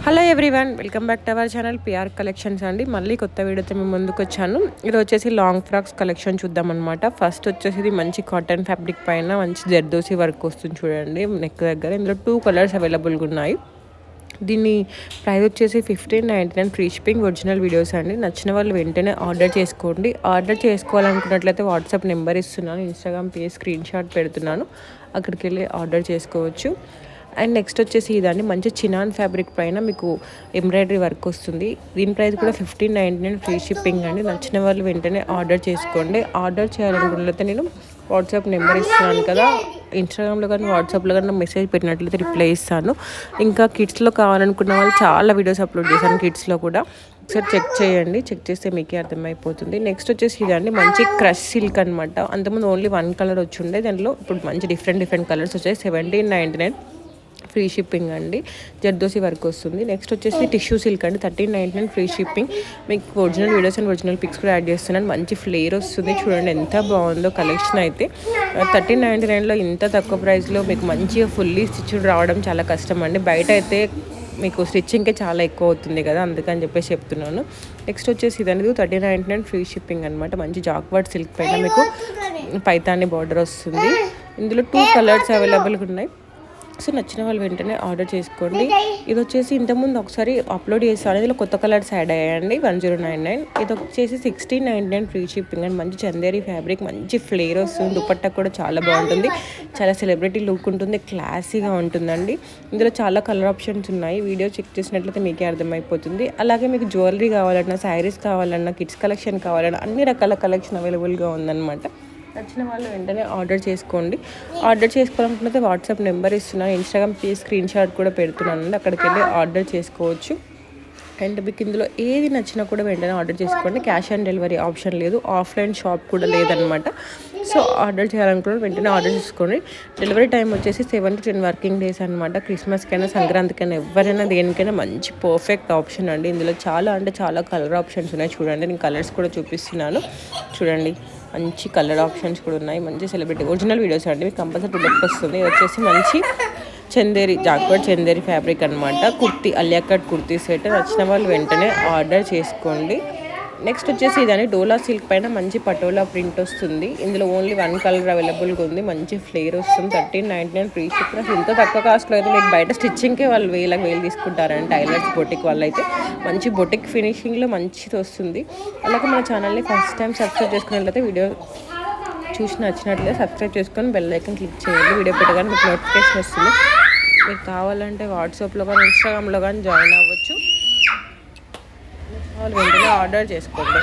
Hello everyone, welcome back to our channel PR collections అండి. మళ్ళీ కొత్త వీడియోతో మేము ముందుకు వచ్చాను. ఇది వచ్చేసి లాంగ్ ఫ్రాక్స్ కలెక్షన్ చూద్దాం అనమాట. ఫస్ట్ వచ్చేసి ఇది మంచి కాటన్ ఫ్యాబ్రిక్ పైన మంచి జర్దోసి వర్క్ వస్తుంది చూడండి నెక్ దగ్గర. ఇందులో 2 కలర్స్ అవైలబుల్గా ఉన్నాయి. దీని ప్రైస్ వచ్చేసి 1599 ఫ్రీ షిప్పింగ్. ఒరిజినల్ వీడియోస్ అండి. నచ్చిన వాళ్ళు వెంటనే ఆర్డర్ చేసుకోండి. ఆర్డర్ చేసుకోవాలనుకున్నట్లయితే వాట్సాప్ నెంబర్ ఇస్తున్నాను, ఇన్స్టాగ్రామ్ పేజ్ స్క్రీన్ షాట్ పెడుతున్నాను, అక్కడికి వెళ్ళి ఆర్డర్ చేసుకోవచ్చు. అండ్ నెక్స్ట్ వచ్చేసి ఇదండి, మంచి చినాన్ ఫ్యాబ్రిక్ పైన మీకు ఎంబ్రాయిడరీ వర్క్ వస్తుంది. దీని ప్రైస్ కూడా 1599 ఫ్రీ షిప్పింగ్ అండి. నచ్చిన వాళ్ళు వెంటనే ఆర్డర్ చేసుకోండి. ఆర్డర్ చేయాలనుకున్నట్లయితే నేను వాట్సాప్ నెంబర్ ఇస్తున్నాను కదా, ఇన్స్టాగ్రామ్లో కానీ వాట్సాప్లో కానీ మెసేజ్ పెట్టినట్లయితే రిప్లై ఇస్తాను. ఇంకా కిడ్స్లో కావాలనుకున్న వాళ్ళు చాలా వీడియోస్ అప్లోడ్ చేశాను కిడ్స్లో కూడా, ఒకసారి చెక్ చేయండి. చెక్ చేస్తే మీకే అర్థమైపోతుంది. నెక్స్ట్ వచ్చేసి ఇదండి, మంచి క్రష్ సిల్క్ అనమాట. అంతకుముందు ఓన్లీ 1 కలర్ వచ్చి ఉండే, దాంట్లో ఇప్పుడు మంచి డిఫరెంట్ కలర్స్ వచ్చాయి. 1799 ఫ్రీ షిప్పింగ్ అండి. జర్దోసి వర్క్ వస్తుంది. నెక్స్ట్ వచ్చేసి టిష్యూ సిల్క్ అండి. 1399 ఫ్రీ షిప్పింగ్. మీకు original videos and original pics కూడా యాడ్ చేస్తున్నాను. మంచి ఫ్లేర్ వస్తుంది చూడండి, ఎంత బాగుందో కలెక్షన్ అయితే. 1399లో ఇంత తక్కువ ప్రైస్లో మీకు మంచిగా ఫుల్లీ స్టిచ్డ్ రావడం చాలా కష్టం అండి. బయట అయితే మీకు స్టిచ్చింగ్కే చాలా ఎక్కువ అవుతుంది కదా, అందుకని చెప్పేసి చెప్తున్నాను. నెక్స్ట్ వచ్చేసి ఇదనేది 1399 ఫ్రీ షిప్పింగ్ అనమాట. మంచి జాక్వర్డ్ సిల్క్ పైన మీకు పైతాని బార్డర్ వస్తుంది. ఇందులో 2 కలర్స్ అవైలబుల్గా ఉన్నాయి. సో నచ్చిన వాళ్ళు వెంటనే ఆర్డర్ చేసుకోండి. ఇది వచ్చేసి ఇంతకుముందు ఒకసారి అప్లోడ్ చేస్తాను, ఇందులో కొత్త కలర్స్ యాడ్ అయ్యాయండి. 1099. ఇది వచ్చేసి 1699 ఫ్రీ షిప్పింగ్ అండ్ మంచి చందేరి ఫ్యాబ్రిక్, మంచి ఫ్లేర్ వస్తుంది. దుపట్టా కూడా చాలా బాగుంటుంది, చాలా సెలబ్రిటీ లుక్ ఉంటుంది, క్లాసీగా ఉంటుందండి. ఇందులో చాలా కలర్ ఆప్షన్స్ ఉన్నాయి. వీడియో చెక్ చేసినట్లయితే మీకే అర్థమైపోతుంది. అలాగే మీకు జ్యువెలరీ కావాలన్నా, శారీస్ కావాలన్నా, కిడ్స్ కలెక్షన్ కావాలన్నా అన్ని రకాల కలెక్షన్ అవైలబుల్గా ఉందన్నమాట. నచ్చిన వాళ్ళు వెంటనే ఆర్డర్ చేసుకోండి. ఆర్డర్ చేసుకోవాలనుకుంటే వాట్సాప్ నెంబర్ ఇస్తున్నాను, ఇన్స్టాగ్రామ్ పేజ్ స్క్రీన్ షాట్ కూడా పెడుతున్నానండి, అక్కడికి వెళ్ళి ఆర్డర్ చేసుకోవచ్చు. అండ్ మీకు ఇందులో ఏది నచ్చినా కూడా వెంటనే ఆర్డర్ చేసుకోండి. క్యాష్ ఆన్ డెలివరీ ఆప్షన్ లేదు, ఆఫ్లైన్ షాప్ కూడా లేదనమాట. సో ఆర్డర్ చేయాలనుకున్న వెంటనే ఆర్డర్ చేసుకోండి. డెలివరీ టైం వచ్చేసి 7 to 10 వర్కింగ్ డేస్ అనమాట. క్రిస్మస్కైనా, సంక్రాంతికైనా, ఎవరైనా దేనికైనా మంచి పర్ఫెక్ట్ ఆప్షన్ అండి. ఇందులో చాలా కలర్ ఆప్షన్స్ ఉన్నాయి చూడండి. నేను కలర్స్ కూడా చూపిస్తున్నాను చూడండి. మంచి కలర్ ఆప్షన్స్ కూడా ఉన్నాయి. మంచి సెలబ్రిటీ ఒరిజినల్ వీడియోస్ అండి, మీకు కంపల్సరీ లుక్ వస్తుంది. ఇది వచ్చేసి మంచి చందేరి జాక్వర్డ్ చందేరి ఫ్యాబ్రిక్ అనమాట. Kurti, Alia cut kurti set. నచ్చిన వాళ్ళు వెంటనే ఆర్డర్ చేసుకోండి. నెక్స్ట్ వచ్చేసి ఇదని డోలా సిల్క్ పైన మంచి పటోలా ప్రింట్ వస్తుంది. ఇందులో ఓన్లీ 1 కలర్ అవైలబుల్గా ఉంది. మంచి ఫ్లేర్ వస్తుంది. 1399 ఫ్రీ షిప్. ఇంత తక్కువ కాస్ట్లో అయితే మీకు బయట స్టిచ్చింగ్కే వాళ్ళు 1000 తీసుకుంటారండి. టైలర్స్ బొటిక్ వాళ్ళు అయితే మంచి బొటిక్ ఫినిషింగ్లో మంచిది వస్తుంది. అలాగే మన ఛానల్ని ఫస్ట్ టైం సబ్స్క్రైబ్ చేసుకున్నట్లయితే వీడియో చూసి నచ్చినట్లయితే సబ్స్క్రైబ్ చేసుకొని బెల్ ఐకాన్ క్లిక్ చేయండి. వీడియో పెట్టగానే మీకు నోటిఫికేషన్ వస్తుంది. మీకు కావాలంటే వాట్సాప్లో కానీ, ఇన్స్టాగ్రామ్లో కానీ జాయిన్ అవ్వచ్చు. వాళ్ళు వెంటనే ఆర్డర్ చేసుకోండి.